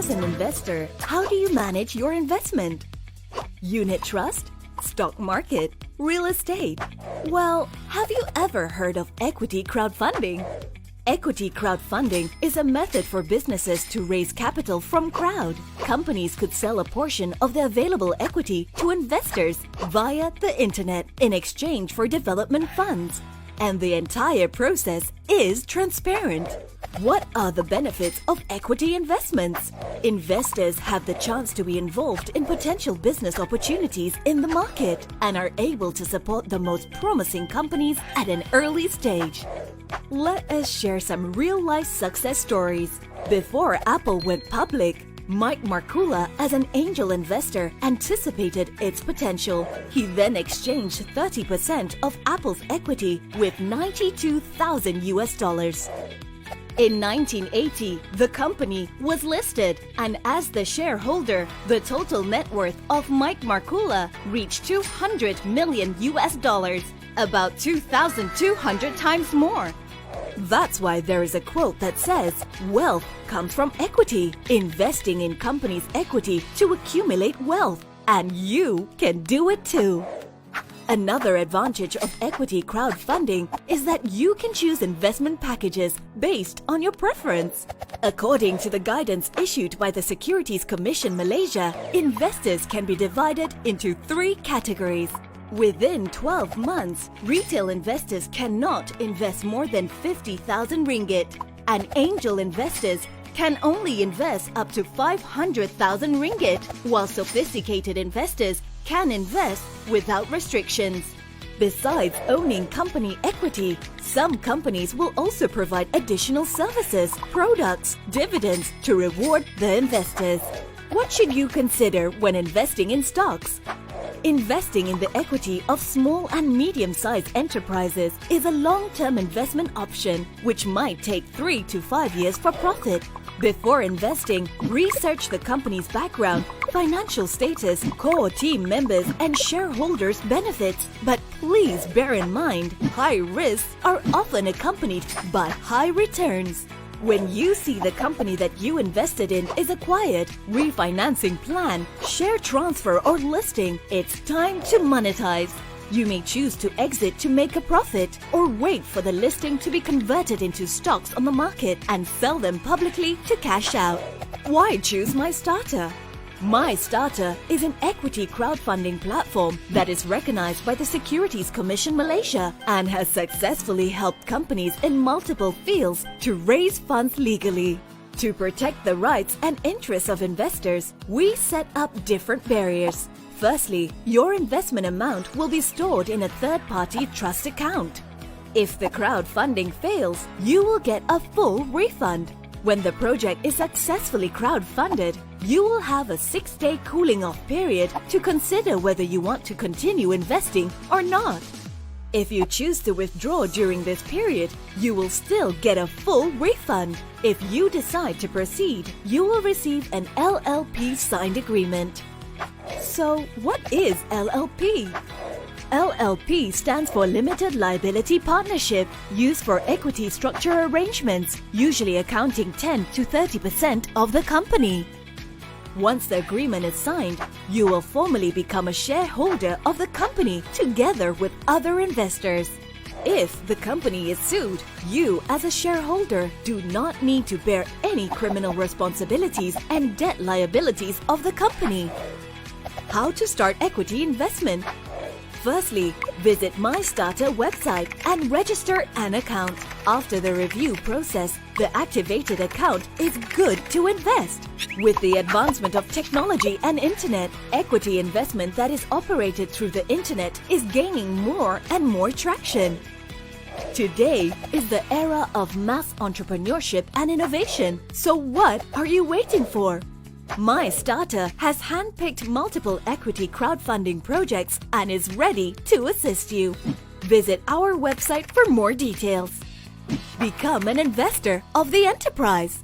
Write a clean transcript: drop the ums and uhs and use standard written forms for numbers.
As an investor, how do you manage your investment? Unit trust? Stock market? Real estate? Well, have you ever heard of equity crowdfunding? Equity crowdfunding is a method for businesses to raise capital from crowd. Companies could sell a portion of the available equity to investors via the internet in exchange for development funds. And the entire process is transparent. What are the benefits of equity investments? Investors have the chance to be involved in potential business opportunities in the market and are able to support the most promising companies at an early stage. Let us share some real-life success stories. Before Apple went public, Mike Markula, as an angel investor, anticipated its potential. He then exchanged 30% of Apple's equity with $92,000. In 1980, the company was listed, and as the shareholder, the total net worth of Mike Markula reached $200 million, about 2,200 times more. That's why there is a quote that says, "Wealth comes from equity, investing in companies' equity to accumulate wealth, and you can do it too." Another advantage of equity crowdfunding is that you can choose investment packages based on your preference. According to the guidance issued by the Securities Commission Malaysia, investors can be divided into 3 categories. Within 12 months, retail investors cannot invest more than 50,000 ringgit, and angel investors can only invest up to 500,000 ringgit, while sophisticated investors can invest without restrictions. Besides owning company equity, some companies will also provide additional services, products, dividends to reward the investors. What should you consider when investing in stocks? Investing in the equity of small and medium-sized enterprises is a long-term investment option which might take 3 to 5 years for profit. Before investing, research the company's background, financial status, core team members, and shareholders' benefits. But please bear in mind, high risks are often accompanied by high returns. When you see the company that you invested in is acquired, refinancing plan, share transfer or listing, it's time to monetize. You may choose to exit to make a profit or wait for the listing to be converted into stocks on the market and sell them publicly to cash out. Why choose Mystartr? Mystartr is an equity crowdfunding platform that is recognized by the Securities Commission Malaysia and has successfully helped companies in multiple fields to raise funds legally. To protect the rights and interests of investors, we set up different barriers. Firstly, your investment amount will be stored in a third-party trust account. If the crowdfunding fails, you will get a full refund. When the project is successfully crowdfunded, you will have a 6-day cooling-off period to consider whether you want to continue investing or not. If you choose to withdraw during this period, you will still get a full refund. If you decide to proceed, you will receive an LLP signed agreement. So, what is LLP? LLP stands for Limited Liability Partnership, used for equity structure arrangements, usually accounting 10 to 30% of the company. Once the agreement is signed, you will formally become a shareholder of the company together with other investors. If the company is sued, you as a shareholder do not need to bear any criminal responsibilities and debt liabilities of the company. How to start equity investment? Firstly, visit Mystartr website and register an account. After the review process, the activated account is good to invest. With the advancement of technology and internet, equity investment that is operated through the internet is gaining more and more traction. Today is the era of mass entrepreneurship and innovation. So what are you waiting for? Mystartr has handpicked multiple equity crowdfunding projects and is ready to assist you. Visit our website for more details. Become an investor of the enterprise.